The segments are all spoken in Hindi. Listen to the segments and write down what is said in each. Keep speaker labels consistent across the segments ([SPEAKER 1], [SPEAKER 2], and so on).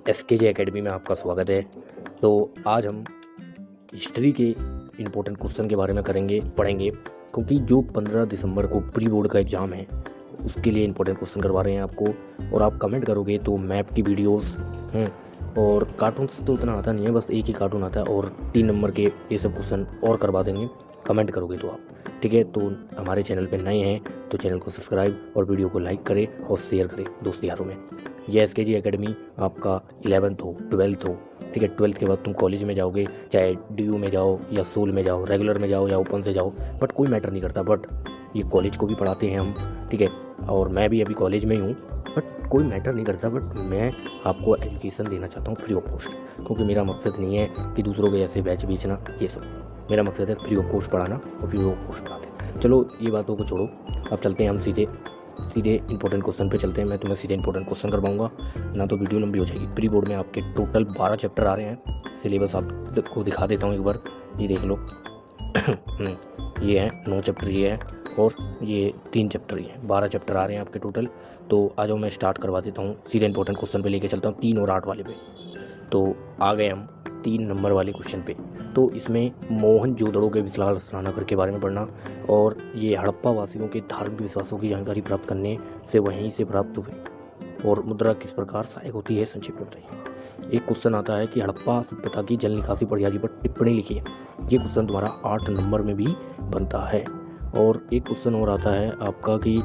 [SPEAKER 1] एसकेजे एकेडमी में आपका स्वागत है। तो आज हम हिस्ट्री के इम्पोर्टेंट क्वेश्चन के बारे में पढ़ेंगे क्योंकि जो 15 दिसंबर को प्री बोर्ड का एग्ज़ाम है उसके लिए इम्पोर्टेंट क्वेश्चन करवा रहे हैं आपको। और आप कमेंट करोगे तो मैप की वीडियोस और कार्टून्स तो उतना आता नहीं है, बस एक ही कार्टून आता है और 3 नंबर के ये सब क्वेश्चन और करवा देंगे कमेंट करोगे तो आप, ठीक है। तो हमारे चैनल पे नए हैं तो चैनल को सब्सक्राइब और वीडियो को लाइक करें और शेयर करें दोस्त यारों में। ये एसकेजी एकेडमी आपका 11th हो 12th हो, ठीक है। 12th के बाद तुम कॉलेज में जाओगे, चाहे डीयू में जाओ या सोल में जाओ, रेगुलर में जाओ या ओपन से जाओ, बट कोई मैटर नहीं करता। बट ये कॉलेज को भी पढ़ाते हैं हम, ठीक है। और मैं भी अभी कॉलेज में ही हूँ, बट कोई मैटर नहीं करता। बट मैं आपको एजुकेशन देना चाहता हूँ फ्री ऑफ कॉस्ट, क्योंकि मेरा मकसद नहीं है कि दूसरों के जैसे बैच बेचना, ये सब मेरा मकसद है फ्री ऑफ कॉस्ट पढ़ाना और फ्री ऑफ कॉस्ट पढ़ाते। चलो ये बातों को छोड़ो, अब चलते हैं हम सीधे इंपॉर्टेंट क्वेश्चन पे चलते हैं। मैं तुम्हें सीधे इंपॉर्टेंट क्वेश्चन करवाऊंगा, ना तो वीडियो लंबी हो जाएगी। प्री बोर्ड में आपके टोटल 12 चैप्टर आ रहे हैं। सिलेबस आपको दिखा देता हूँ एक बार, ये देख लो। ये है 9 चैप्टर, ये है, और ये 3 चैप्टर, ये 12 चैप्टर आ रहे हैं आपके टोटल। तो आ जाओ मैं स्टार्ट करवा देता हूँ, सीधे इंपॉर्टेंट क्वेश्चन पे लेके चलता हूँ, 3 और 8 वाले पे। तो आ गए हम 3 नंबर वाले क्वेश्चन पे। तो इसमें मोहनजोदड़ो के विशाल स्नानघर के बारे में पढ़ना, और ये हड़प्पा वासियों के धार्मिक विश्वासों की जानकारी प्राप्त करने से वहीं से प्राप्त हुई, और मुद्रा किस प्रकार सहायक होती है, संक्षेप में बताइए। एक क्वेश्चन आता है कि हड़प्पा सभ्यता की जल निकासी प्रणाली पर टिप्पणी लिखिए। ये क्वेश्चन तुम्हारा 8 नंबर में भी बनता है। और एक क्वेश्चन और आता है आपका कि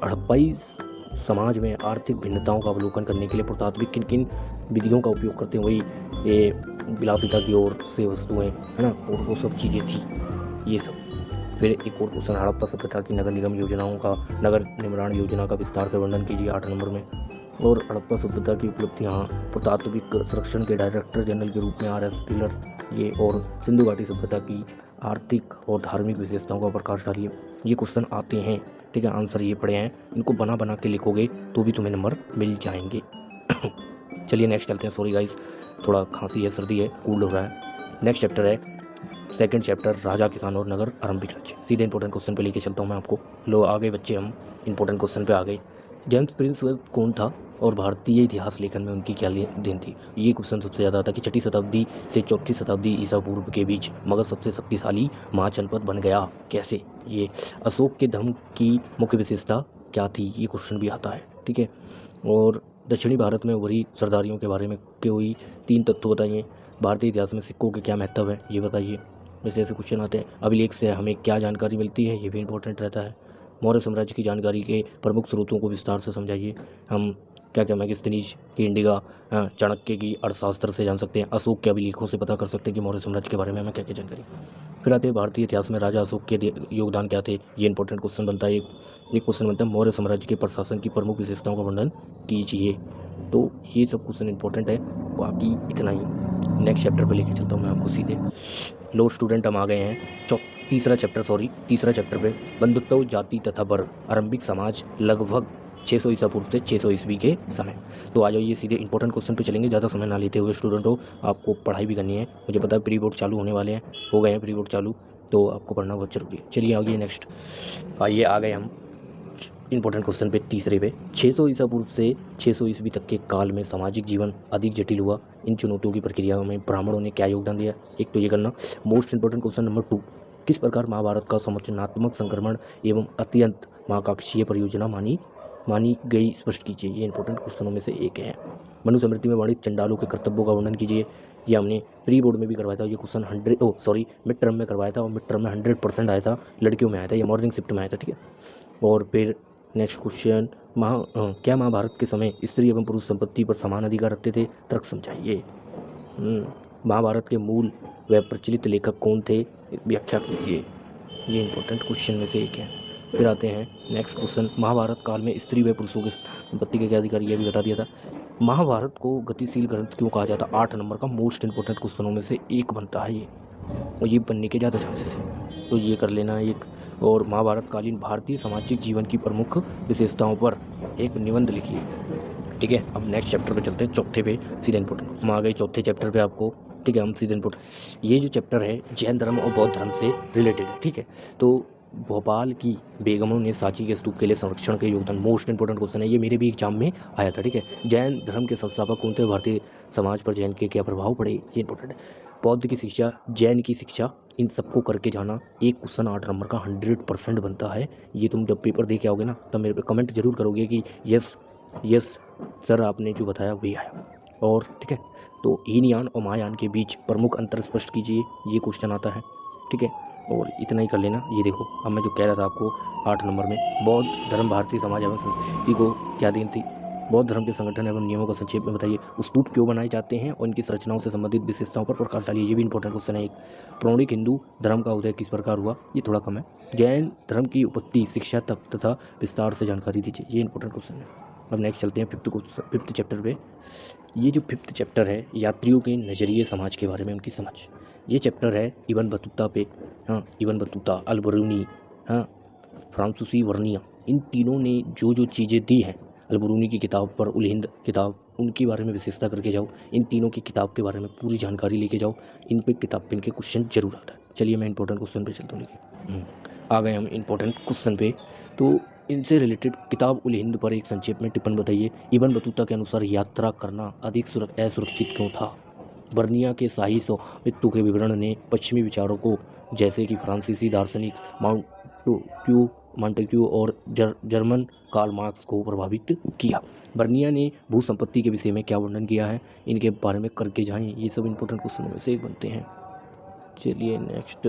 [SPEAKER 1] हड़प्पाई समाज में आर्थिक भिन्नताओं का अवलोकन करने के लिए पुरातात्विक किन किन विधियों का उपयोग करते हैं। वही ये विलासिता की ओर से वस्तुएं, है ना, और वो सब चीज़ें थी, ये सब। फिर एक और क्वेश्चन, हड़प्पा सभ्यता की नगर निगम योजनाओं का, नगर निर्माण योजना का विस्तार से वर्णन कीजिए, 8 नंबर में। और हड़प्पा सभ्यता की उपलब्धियाँ, पुरातात्विक संरक्षण के डायरेक्टर जनरल के रूप में RS टेलर, ये। और सिंधु घाटी सभ्यता की आर्थिक और धार्मिक विशेषताओं का प्रकाश डालिए। ये क्वेश्चन आते हैं, ठीक है। आंसर ये पड़े हैं, इनको बना के लिखोगे तो भी तुम्हें नंबर मिल जाएंगे। चलिए नेक्स्ट चलते हैं। सॉरी गाइस, थोड़ा खांसी है, सर्दी है, कूल्ड हो रहा है। नेक्स्ट चैप्टर है, सेकंड चैप्टर, राजा किसान और नगर आरंभिक राज्य। सीधे इंपॉर्टेंट क्वेश्चन पे लेके चलता हूँ मैं आपको। लो आ गए बच्चे, हम इंपॉर्टेंट क्वेश्चन पे आ गए। जेम्स प्रिंस वेब कौन था और भारतीय इतिहास लेखन में उनकी क्या देन थी। ये क्वेश्चन सबसे ज़्यादा आता है कि 6ठी शताब्दी से 4थी शताब्दी ईसा पूर्व के बीच मगध सबसे शक्तिशाली महाजनपद बन गया कैसे। ये अशोक के धर्म की मुख्य विशेषता क्या थी, ये क्वेश्चन भी आता है, ठीक है। और दक्षिणी भारत में उभरी सरदारियों के बारे में कोई 3 तत्व बताइए। भारतीय इतिहास में सिक्कों के क्या महत्व है, ये बताइए। ऐसे ऐसे क्वेश्चन आते हैं। अभिलेख से हमें क्या जानकारी मिलती है, ये भी इंपॉर्टेंट रहता है। मौर्य साम्राज्य की जानकारी के प्रमुख स्रोतों को विस्तार से समझाइए। हम क्या मैगस्थनीज की इंडिका, चाणक्य की अर्थशास्त्र से जान सकते हैं। अशोक के अभिलेखों से पता कर सकते हैं कि मौर्य साम्राज्य के बारे में हमें क्या क्या जानकारी। फिर आते हैं भारतीय इतिहास में राजा अशोक के योगदान क्या थे, ये इंपॉर्टेंट क्वेश्चन बनता है। एक क्वेश्चन बनता है, मौर्य साम्राज्य के प्रशासन की प्रमुख विशेषताओं का वर्णन कीजिए। तो ये सब क्वेश्चन इंपॉर्टेंट है, बाकी इतना ही। नेक्स्ट चैप्टर पे लेके चलता हूँ मैं आपको सीधे। लो स्टूडेंट, हम आ गए हैं तीसरा चैप्टर पे, बंधुत्व, जाति तथा वर्ग, आरंभिक समाज, लगभग 600 ईसा पूर्व से 600 ईस्वी के समय। तो आ जाइए सीधे इंपॉर्टेंट क्वेश्चन पे चलेंगे, ज़्यादा समय ना लेते हुए स्टूडेंटों। आपको पढ़ाई भी करनी है, मुझे पता है प्री बोर्ड चालू होने वाले हैं, हो गए हैं प्री बोर्ड चालू, तो आपको पढ़ना बहुत जरूरी है। चलिए आगे नेक्स्ट, आइए आ गए हम इंपॉर्टेंट क्वेश्चन पे, तीसरे पे। 600 ईसा पूर्व से 600 ईस्वी तक के काल में सामाजिक जीवन अधिक जटिल हुआ। इन चुनौतियों की प्रक्रिया में ब्राह्मणों ने क्या योगदान दिया, एक तो ये करना। मोस्ट इंपॉर्टेंट क्वेश्चन नंबर 2, किस प्रकार महाभारत का समचनात्मक संक्रमण एवं अत्यंत महाकाक्षीय परियोजना मानी गई, स्पष्ट कीजिए। ये इंपॉर्टेंट क्वेश्चनों में से एक है। मनुस्मृति में वर्णित चंडालों के कर्तव्यों का वर्णन कीजिए। ये हमने प्री बोर्ड में भी करवाया था, ये क्वेश्चन मिड टर्म में करवाया था, और मिड टर्म में 100% आया था, लड़कियों में आया था, ये मॉर्निंग शिफ्ट में आया था, ठीक है। और फिर नेक्स्ट क्वेश्चन, क्या महाभारत के समय स्त्री एवं पुरुष संपत्ति पर समान अधिकार रखते थे, तर्क समझाइए। महाभारत के मूल व प्रचलित लेखक कौन थे, व्याख्या कीजिए। ये इंपॉर्टेंट क्वेश्चन में से एक है। फिर आते हैं नेक्स्ट क्वेश्चन, महाभारत काल में स्त्री व पुरुषों की संपत्ति के क्या अधिकार, ये भी बता दिया था। महाभारत को गतिशील ग्रंथ क्यों कहा जाता, 8 नंबर का मोस्ट इंपॉर्टेंट क्वेश्चनों में से एक बनता है ये, और ये बनने के ज़्यादा चांसेस हैं, तो ये कर लेना एक। और महाभारत कालीन भारतीय सामाजिक जीवन की प्रमुख विशेषताओं पर एक निबंध लिखिए, ठीक है। अब नेक्स्ट चैप्टर पे चलते हैं, चौथे पे, सीधे इंपॉर्टेंट। हम आ गए चौथे चैप्टर पे आपको, ठीक है। हम सीधे इंपॉर्टेंट, ये जो चैप्टर है जैन धर्म और बौद्ध धर्म से रिलेटेड है, ठीक है। तो भोपाल की बेगमों ने सांची के स्तूप के लिए संरक्षण के योगदान, मोस्ट इंपोर्टेंट क्वेश्चन है ये, मेरे भी एग्जाम में आया था, ठीक है। जैन धर्म के संस्थापक कौन थे, भारतीय समाज पर जैन के क्या प्रभाव पड़े, ये इंपॉर्टेंट है। बौद्ध की शिक्षा, जैन की शिक्षा, इन सबको करके जाना। एक क्वेश्चन 8 नंबर का 100% बनता है। ये तुम जब पेपर दे के आओगे ना तब मेरे पे कमेंट जरूर करोगे कि यस यस सर आपने जो बताया वही आया। और ठीक है, तो हीन यान और महायान के बीच प्रमुख अंतर स्पष्ट कीजिए, ये क्वेश्चन आता है, ठीक है। और इतना ही कर लेना। ये देखो अब मैं जो कह रहा था आपको 8 नंबर में, बौद्ध धर्म भारतीय समाज एवं संस्कृति को क्या देन थी। बौद्ध धर्म के संगठन एवं नियमों का संक्षेप में बताइए। स्तूप क्यों बनाए जाते हैं और इनकी संरचनाओं से संबंधित विशेषताओं पर प्रकाश डालिए, ये भी इंपॉर्टेंट क्वेश्चन है एक। पौराणिक हिंदू धर्म का उदय किस प्रकार हुआ, ये थोड़ा कम है। जैन धर्म की उत्पत्ति, शिक्षा तक तथा विस्तार से जानकारी दीजिए, ये इंपॉर्टेंट क्वेश्चन है। अब नेक्स्ट चलते हैं फिफ्थ चैप्टर पे। ये जो फिफ्थ चैप्टर है, यात्रियों के नज़रिए समाज के बारे में उनकी समझ, ये चैप्टर है इब्न बतूता पे। हाँ, इब्न बतूता, अल बरूनी, हाँ, फ्रांसीसी वर्निया, इन तीनों ने जो जो चीज़ें दी हैं, अल बरूनी की किताब पर, उल हिंद किताब, उनके बारे में विशेषता करके जाओ। इन तीनों की किताब के बारे में पूरी जानकारी लेके जाओ। इन पे किताब पे इनके क्वेश्चन जरूर आता है। चलिए मैं इंपॉर्टेंट क्वेश्चन पे चलता हूँ लेके। आ गए हम इंपॉर्टेंट क्वेश्चन पे। तो इनसे रिलेटेड किताब उल हिंद पर एक संक्षेप में टिप्पण बताइए। इब्न बतूता के अनुसार यात्रा करना अधिक असुरक्षित क्यों था। बर्निया के शाही स्वामित्व के विवरण ने पश्चिमी विचारकों जैसे कि फ्रांसीसी दार्शनिक मॉन्टेक्यू और जर्मन कार्ल मार्क्स को प्रभावित किया। बर्निया ने भूसंपत्ति के विषय में क्या वर्णन किया है, इनके बारे में करके जाएं। ये सब इंपॉर्टेंट क्वेश्चनों में से एक बनते हैं। चलिए नेक्स्ट,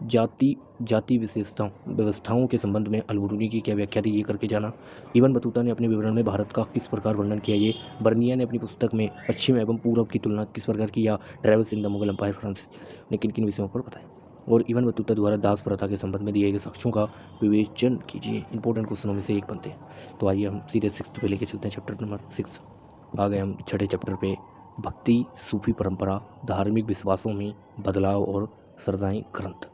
[SPEAKER 1] जाति व्यवस्थाओं के संबंध में अल बरूनी की क्या व्याख्या थी, ये करके जाना। इब्न बतूता ने अपने विवरण में भारत का किस प्रकार वर्णन किया, ये। बर्निया ने अपनी पुस्तक में पश्चिम एवं पूर्व की तुलना किस प्रकार की, या travels in the Mughal empire France ने किन किन विषयों पर बताया। और इब्न बतूता द्वारा दास प्रथा के संबंध में दिए गए साक्ष्यों का विवेचन कीजिए। इंपॉर्टेंट क्वेश्चनों में से एक बनते हैं। तो आइए हम सीधे 6 पे लेके चलते हैं, चैप्टर नंबर 6। आ गए हम छठे चैप्टर पे। भक्ति, सूफी परंपरा, धार्मिक विश्वासों में बदलाव और श्रद्धाएं ग्रंथ।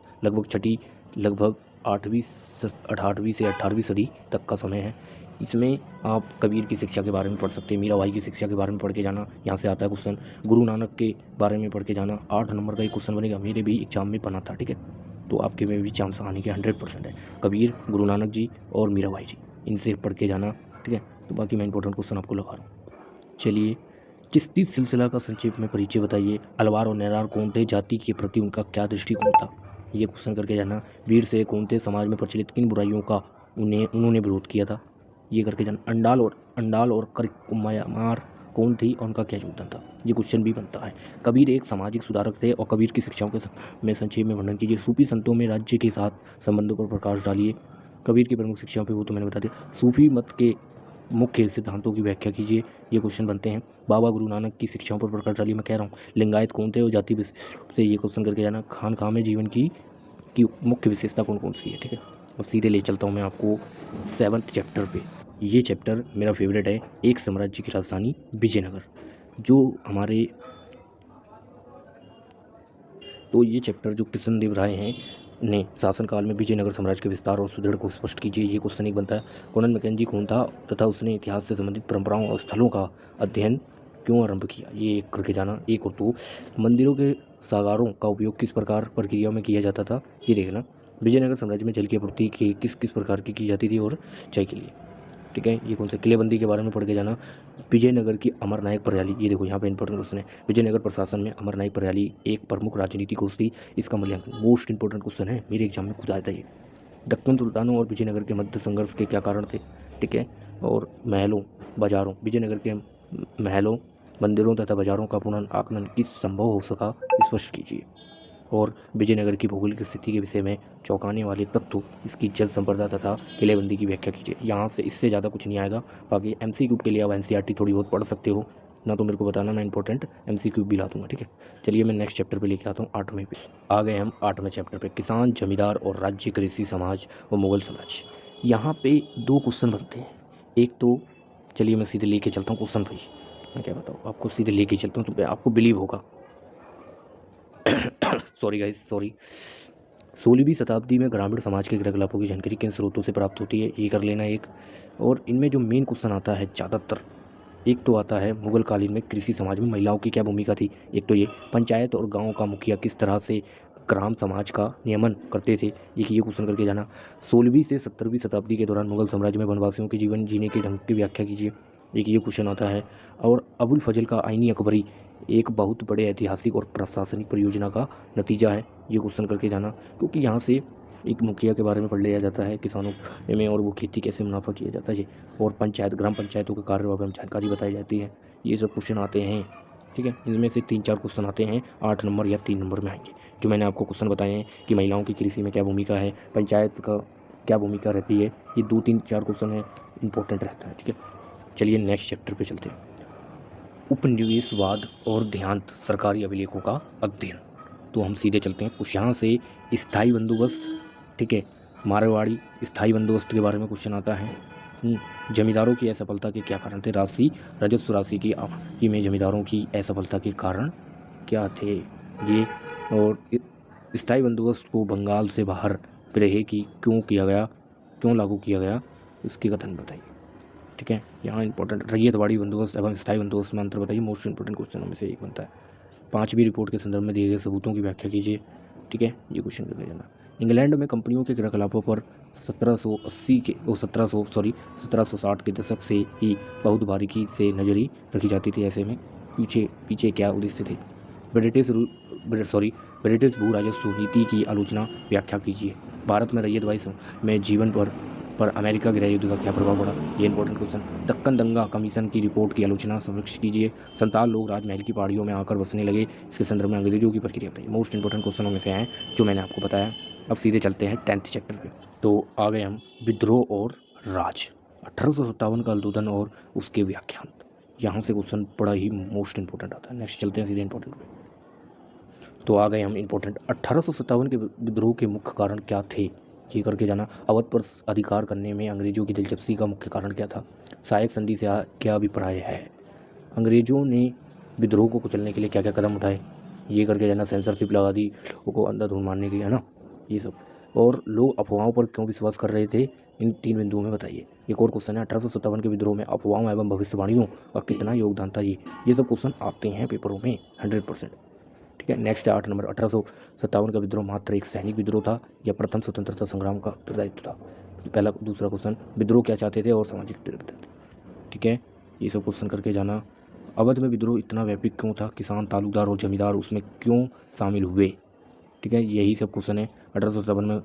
[SPEAKER 1] लगभग 8वीं से 18वीं सदी तक का समय है। इसमें आप कबीर की शिक्षा के बारे में पढ़ सकते हैं, मीराबाई की शिक्षा के बारे में पढ़ के जाना, यहाँ से आता है क्वेश्चन। गुरु नानक के बारे में पढ़ के जाना, 8 नंबर का एक क्वेश्चन बनेगा, मेरे भी एग्जाम में बना था, ठीक है। तो आपके में भी चांस आने के 100% है। कबीर, गुरु नानक जी और मीराबाई जी, इनसे पढ़ के जाना, ठीक है। तो बाकी मैं इंपॉर्टेंट क्वेश्चन आपको लगा रहा हूँ। चलिए, चिश्ती सिलसिला का संक्षेप में परिचय बताइए। अलवार और नैरार कौन थे, जाति के प्रति उनका क्या दृष्टिकोण था, ये क्वेश्चन करके जाना। वीर से कौन थे, समाज में प्रचलित किन बुराइयों का उन्होंने विरोध किया था, ये करके जाना। अंडाल और करिकुमार कौन थी और उनका क्या योगदान था, ये क्वेश्चन भी बनता है। कबीर एक सामाजिक सुधारक थे और कबीर की शिक्षाओं के में संक्षेप में वर्णन कीजिए। सूफी संतों में राज्य के साथ संबंधों पर प्रकाश डालिए। कबीर की प्रमुख शिक्षाओं पे वो तो मैंने बता दिया। सूफी मत के मुख्य सिद्धांतों की व्याख्या कीजिए, ये क्वेश्चन बनते हैं। बाबा गुरु नानक की शिक्षाओं पर प्रकाश डालिए, मैं कह रहा हूँ। लिंगायत कौन थे और जाति से, ये क्वेश्चन करके जाना। खानकाह में जीवन की मुख्य विशेषता कौन कौन सी है, ठीक है। अब सीधे ले चलता हूँ मैं आपको 7th चैप्टर पे। ये चैप्टर मेरा फेवरेट है, एक साम्राज्य की राजधानी विजयनगर, जो हमारे, तो ये चैप्टर जो कृष्णदेव राय हैं ने शासनकाल में विजयनगर साम्राज्य के विस्तार और सुदृढ़ को स्पष्ट कीजिए, ये क्वेश्चन एक बनता है। कोनन मैकेंजी कौन था तथा उसने इतिहास से संबंधित परंपराओं और स्थलों का अध्ययन क्यों आरंभ किया, ये एक करके जाना। एक और दो, मंदिरों के सागारों का उपयोग किस प्रकार प्रक्रिया में किया जाता था, ये देखना। विजयनगर साम्राज्य में जल की आपूर्ति किस किस प्रकार की जाती थी और चाय के लिए, ठीक है। ये कौन सा, किलेबंदी के बारे में पढ़ के जाना। विजयनगर की अमरनायक प्रणाली, ये देखो यहाँ पे इंपॉर्टेंट क्वेश्चन है। विजयनगर प्रशासन में अमरनायक प्रणाली एक प्रमुख राजनीतिक कोष थी, इसका मूल्यांकन, मोस्ट इंपॉर्टेंट क्वेश्चन है, मेरे एग्जाम में खुद आया था ये। दक्कन सुल्तानों और विजयनगर के मध्य संघर्ष के क्या कारण थे, ठीक है। और महलों, बाजारों, विजयनगर के महलों, मंदिरों तथा बाजारों का पुनर्आकलन किस संभव हो सका, स्पष्ट कीजिए। और विजयनगर की भौगोलिक स्थिति के विषय में चौंकाने वाले तत्व, इसकी जल संपदा तथा किलेबंदी की व्याख्या कीजिए। यहाँ से इससे ज़्यादा कुछ नहीं आएगा, बाकी MCQ के लिए आप NCERT थोड़ी बहुत पढ़ सकते हो ना, तो मेरे को बताना, मैं इंपॉर्टेंट MCQ भी ला दूंगा, ठीक है। चलिए मैं नेक्स्ट चैप्टर पे लेके आता हूँ 8वें पे। आ गए हम 8वें चैप्टर पे, किसान, जमींदार और राज्य, कृषि समाज और मुगल साम्राज्य। यहाँ पे 2 क्वेश्चन बनते हैं। एक तो चलिए मैं सीधे लेके चलता हूँ क्वेश्चन भाई, मैं क्या बताऊँ आपको, सीधे लेके चलता हूँ तो आपको बिलीव होगा। Sorry guys, sorry. 16वीं शताब्दी में ग्रामीण समाज के क्रियाकलापों की जानकारी किन स्रोतों से प्राप्त होती है, ये कर लेना एक। और इनमें जो मेन क्वेश्चन आता है ज़्यादातर, एक तो आता है मुगल कालीन में कृषि समाज में महिलाओं की क्या भूमिका थी, एक तो ये। पंचायत और गांव का मुखिया किस तरह से ग्राम समाज का नियमन करते थे। एक ये क्वेश्चन करके जाना। 16वीं से 17वीं शताब्दी के दौरान मुगल साम्राज्य में वनवासियों के जीवन जीने के ढंग की व्याख्या कीजिए। एक ये क्वेश्चन आता है। और अबुल फजल का आईनी अकबरी एक बहुत बड़े ऐतिहासिक और प्रशासनिक परियोजना का नतीजा है। ये क्वेश्चन करके जाना, क्योंकि यहाँ से एक मुखिया के बारे में पढ़ लिया जाता है, किसानों में, और वो खेती कैसे मुनाफा किया जाता है, और पंचायत ग्राम पंचायतों के कार्य एवं जानकारी बताई जाती है। ये सब क्वेश्चन आते हैं, ठीक है। इनमें से 3-4 क्वेश्चन आते हैं 8 नंबर या 3 नंबर में आएंगे। जो मैंने आपको क्वेश्चन बताए हैं कि महिलाओं की कृषि में क्या भूमिका है, पंचायत का क्या भूमिका रहती है, ये 2-3-4 क्वेश्चन है, इंपॉर्टेंट रहता है, ठीक है। चलिए नेक्स्ट चैप्टर पे चलते हैं। उपनिवेशवाद और देहांत सरकारी अभिलेखों का अध्ययन। तो हम सीधे चलते हैं कुछ यहाँ से। स्थायी बंदोबस्त, ठीक है, मारवाड़ी स्थायी बंदोबस्त के बारे में क्वेश्चन आता है। जमींदारों की असफलता के क्या कारण थे? राजस्व राशि की में जमींदारों की असफलता के कारण क्या थे ये। और स्थायी बंदोबस्त को बंगाल से बाहर रहे की क्यों लागू किया गया, उसके कथन बताइए, ठीक है। यहाँ इंपॉर्टेंट रैयतवाड़ी बंदोबस्त एवं स्थायी बंदोबस्त में अंतर बताइए। मोस्ट इंपॉर्टेंट क्वेश्चनों में से एक बनता है। 5वीं रिपोर्ट के संदर्भ में दिए गए सबूतों की व्याख्या कीजिए, ठीक है। ये क्वेश्चन करके जाना। इंग्लैंड में कंपनियों के क्रियाकलापों पर 1760 के दशक से ही बहुत बारीकी से नजरी रखी जाती थी। ऐसे में पीछे क्या उद्देश्य थे? ब्रिटिश भू राजस्व नीति की आलोचना व्याख्या कीजिए। भारत में रैयतवाड़ी में जीवन पर अमेरिका गृह युद्ध का क्या प्रभाव पड़ा? ये इंपॉर्टेंट क्वेश्चन। दक्कन दंगा कमीशन की रिपोर्ट की आलोचना समक्ष कीजिए। संताल लोग राजमहल की पहाड़ियों में आकर बसने लगे, इसके संदर्भ में अंग्रेजों की प्रक्रिया बताइए। मोस्ट इंपॉर्टेंट क्वेश्चनों में से हैं जो मैंने आपको बताया। अब सीधे चलते हैं 10th चैप्टर पे। तो आ गए हम विद्रोह और राज, 1857 का आंदोलन और उसके व्याख्यान। यहाँ से क्वेश्चन बड़ा ही मोस्ट इंपॉर्टेंट आता है। नेक्स्ट चलते हैं सीधे इंपॉर्टेंट पे। तो आ गए हम इंपॉर्टेंट 1857 के विद्रोह के मुख्य कारण क्या थे, ये करके जाना। अवध पर अधिकार करने में अंग्रेजों की दिलचस्पी का मुख्य कारण क्या था? सहायक संधि से क्या अभिप्राय है? अंग्रेजों ने विद्रोह को कुचलने के लिए क्या क्या कदम उठाए, ये करके जाना। सेंसरशिप लगा दी, वो अंधाधुंध मारने की, है ना, ये सब। और लोग अफवाहों पर क्यों विश्वास कर रहे थे, इन 3 बिंदुओं में बताइए। एक और क्वेश्चन है 1857 के विद्रोह में अफवाहों एवं भविष्यवाणियों का कितना योगदान था, ये सब क्वेश्चन आते हैं पेपरों में 100%, ठीक है। नेक्स्ट है 8 नंबर। 1857 का विद्रोह मात्र एक सैनिक विद्रोह था या प्रथम स्वतंत्रता संग्राम का उत्तरदायित्व था? पहला दूसरा क्वेश्चन, विद्रोह क्या चाहते थे और सामाजिक दृढ़ता थी, ठीक है। ये सब क्वेश्चन करके जाना। अवध में विद्रोह इतना व्यापक क्यों था? किसान, तालुकदार और जमींदार उसमें क्यों शामिल हुए, ठीक है। यही सब क्वेश्चन है 1857 में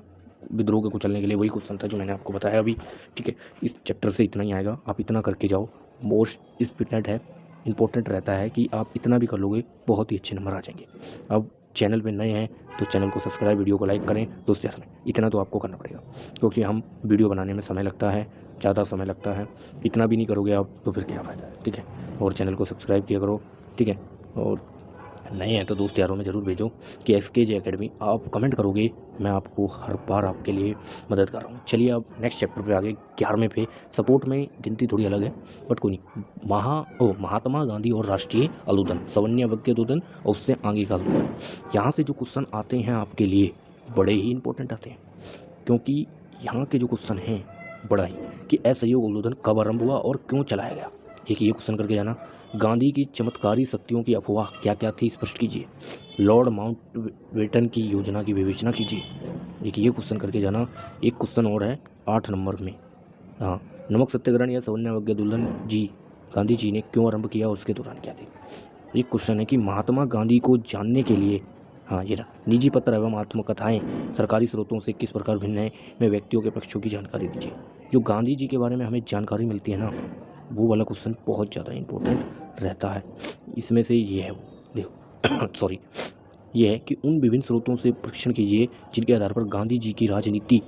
[SPEAKER 1] विद्रोह को कुचलने के लिए। वही क्वेश्चन था जो मैंने आपको बताया अभी, ठीक है। इस चैप्टर से इतना ही आएगा, आप इतना करके जाओ। मोस्ट इंपॉर्टेंट है, इंपॉर्टेंट रहता है कि आप इतना भी कर लोगे, बहुत ही अच्छे नंबर आ जाएंगे। अब चैनल पे नए हैं तो चैनल को सब्सक्राइब, वीडियो को लाइक करें दोस्त यार में, इतना तो आपको करना पड़ेगा, क्योंकि हम वीडियो बनाने में समय लगता है, ज़्यादा समय लगता है। इतना भी नहीं करोगे आप तो फिर क्या फ़ायदा है, ठीक है। और चैनल को सब्सक्राइब किया करो, ठीक है। और नए हैं तो दोस्त यारों में ज़रूर भेजो कि SKJ एकेडमी, आप कमेंट करोगे मैं आपको हर बार आपके लिए मदद कर रहा हूँ। चलिए अब नेक्स्ट चैप्टर पे आगे 11वें पे। सपोर्ट में गिनती थोड़ी अलग है बट कोई नहीं। महात्मा गांधी और राष्ट्रीय आंदोलन, सवर्ण वर्ग के आंदोलन और उससे आगे का आंदोलन। यहाँ से जो क्वेश्चन आते हैं आपके लिए बड़े ही इंपॉर्टेंट आते हैं, क्योंकि यहाँ के जो क्वेश्चन हैं बड़ा ही कि असहयोग आंदोलन कब आरंभ हुआ और क्यों चलाया गया। एक ये क्वेश्चन करके जाना। गांधी की चमत्कारी शक्तियों की अफवाह क्या क्या थी, स्पष्ट कीजिए। लॉर्ड माउंटबेटन की योजना की विवेचना कीजिए। एक ये क्वेश्चन करके जाना। एक क्वेश्चन और है 8 नंबर में, हाँ, नमक सत्याग्रहण या सवर्ण आंदोलन गांधी जी ने क्यों आरंभ किया, उसके दौरान क्या थे। एक क्वेश्चन है कि महात्मा गांधी को जानने के लिए, हाँ ये रहा, निजी पत्र एवं आत्मकथाएं सरकारी स्रोतों से किस प्रकार भिन्न है, में व्यक्तियों के पक्षों की जानकारी दीजिए। जो गांधी जी के बारे में हमें जानकारी मिलती है ना, वो वाला क्वेश्चन बहुत ज़्यादा इंपॉर्टेंट रहता है। इसमें से ये है, देखो सॉरी, ये है कि उन विभिन्न स्रोतों से परीक्षण कीजिए जिनके आधार पर गांधी जी की राजनीति,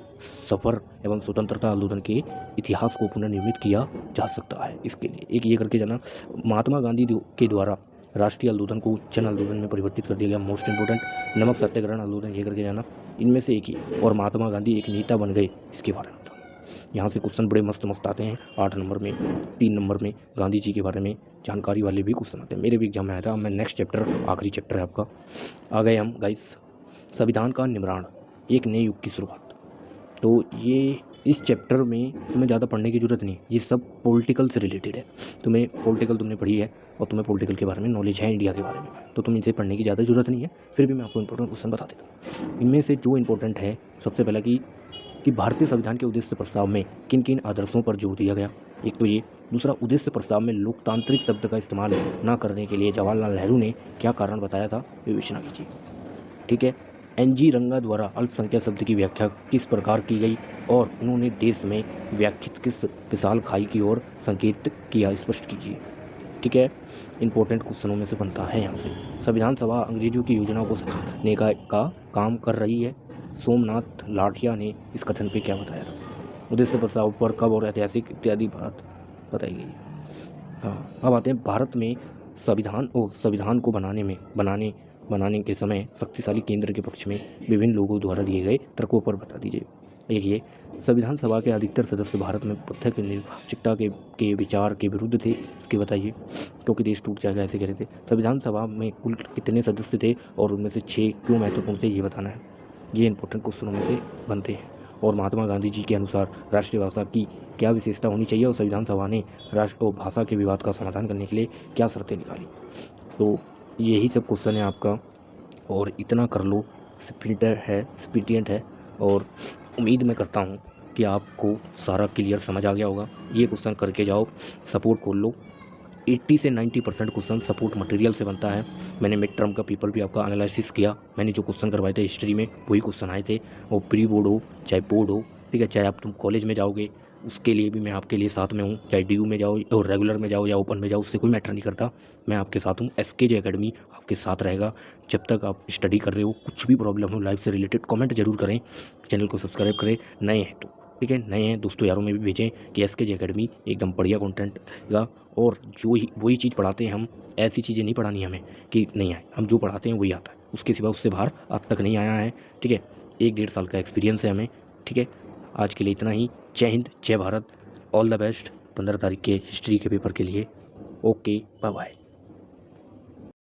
[SPEAKER 1] सफ़र एवं स्वतंत्रता आंदोलन के इतिहास को पुनर्निर्मित किया जा सकता है। इसके लिए एक ये करके जाना। महात्मा गांधी के द्वारा राष्ट्रीय आंदोलन को जन आंदोलन में परिवर्तित कर दिया गया। मोस्ट इंपॉर्टेंट नमक सत्याग्रहण आंदोलन, ये करके जाना। इनमें से एक ही, और महात्मा गांधी एक नेता बन गए, इसके बारे में। यहाँ से क्वेश्चन बड़े मस्त आते हैं। 8 नंबर में, 3 नंबर में गांधी जी के बारे में जानकारी वाले भी क्वेश्चन आते हैं। मेरे भी एग्जाम में आया था। मैं नेक्स्ट चैप्टर, आखिरी चैप्टर है आपका, आ गए हम गाइस। संविधान का निर्माण, एक नए युग की शुरुआत। तो ये इस चैप्टर में तुम्हें ज़्यादा पढ़ने की ज़रूरत नहीं, ये सब पॉलिटिकल से रिलेटेड है। तुम्हें पॉलिटिकल तुमने पढ़ी है और तुम्हें पॉलिटिकल के बारे में नॉलेज है, इंडिया के बारे में, तो तुम्हें इसे पढ़ने की ज़्यादा ज़रूरत नहीं है। फिर भी मैं आपको इंपॉर्टेंट क्वेश्चन बता देता हूँ। इनमें से जो इंपॉर्टेंट है, सबसे पहला कि भारतीय संविधान के उद्देश्य प्रस्ताव में किन किन आदर्शों पर जोर दिया गया, एक तो ये। दूसरा, उद्देश्य प्रस्ताव में लोकतांत्रिक शब्द का इस्तेमाल न करने के लिए जवाहरलाल नेहरू ने क्या कारण बताया था, विवेचना कीजिए। ठीक है। एनजी रंगा द्वारा अल्पसंख्यक शब्द की व्याख्या किस प्रकार की गई और उन्होंने देश में व्याख्यात किस विशाल खाई की ओर संकेत किया, स्पष्ट कीजिए। ठीक है। इंपॉर्टेंट क्वेश्चनों में से बनता है यहाँ से। संविधान सभा अंग्रेजों की योजनाओं को सराहने का काम कर रही है, सोमनाथ लाठिया ने इस कथन पे क्या बताया था। उद्देश्य प्रस्ताव पर कब और ऐतिहासिक इत्यादि बात बताई गई। हाँ, अब आते हैं भारत में संविधान को बनाने के समय शक्तिशाली केंद्र के पक्ष में विभिन्न लोगों द्वारा दिए गए तर्कों पर बता दीजिए। एक ये, संविधान सभा के अधिकतर सदस्य भारत में पृथक निरपेक्षता के विचार के विरुद्ध थे, इसके बताइए, क्योंकि देश टूट जाएगा ऐसे कह रहे थे। संविधान सभा में कुल कितने सदस्य थे और उनमें से 6 क्यों महत्वपूर्ण थे, ये बताना है। ये इंपॉर्टेंट क्वेश्चनों में से बनते हैं। और महात्मा गांधी जी के अनुसार राष्ट्रीय भाषा की क्या विशेषता होनी चाहिए और संविधान सभा ने राष्ट्र और भाषा के विवाद का समाधान करने के लिए क्या शर्तें निकाली। तो यही सब क्वेश्चन है आपका, और इतना कर लो, सफिशिएंट है। और उम्मीद मैं करता हूँ कि आपको सारा क्लियर समझ आ गया होगा। ये क्वेश्चन करके जाओ, सपोर्ट खोल लो। 80 से 90% क्वेश्चन सपोर्ट मटेरियल से बनता है। मैंने मिड टर्म का पेपर भी आपका एनालिसिस किया, मैंने जो क्वेश्चन करवाए थे हिस्ट्री में वही क्वेश्चन आए थे। वो प्री बोर्ड हो चाहे बोर्ड हो, ठीक है, चाहे आप तुम कॉलेज में जाओगे उसके लिए भी मैं आपके लिए साथ में हूँ, चाहे DU में जाओ और रेगुलर में जाओ या ओपन में जाओ, उससे कोई मैटर नहीं करता, मैं आपके साथ हूँ। SKJ एकेडमी आपके साथ रहेगा जब तक आप स्टडी कर रहे हो। कुछ भी प्रॉब्लम हो लाइफ से रिलेटेड कमेंट जरूर करें, चैनल को सब्सक्राइब करें नए हैं तो, ठीक है, नए हैं दोस्तों यारों में भी भेजें कि SKJ एकेडमी एकदम बढ़िया कंटेंट रहेगा। और वही चीज़ पढ़ाते हैं हम, ऐसी चीज़ें नहीं पढ़ानी हमें कि नहीं आए, हम जो पढ़ाते हैं वही आता है, उसके सिवा उससे बाहर आज तक नहीं आया है। ठीक है, 1-1.5 साल का एक्सपीरियंस है हमें। ठीक है, आज के लिए इतना ही। जय हिंद, जय भारत, ऑल द बेस्ट 15 तारीख के हिस्ट्री के पेपर के लिए। Okay, bye bye.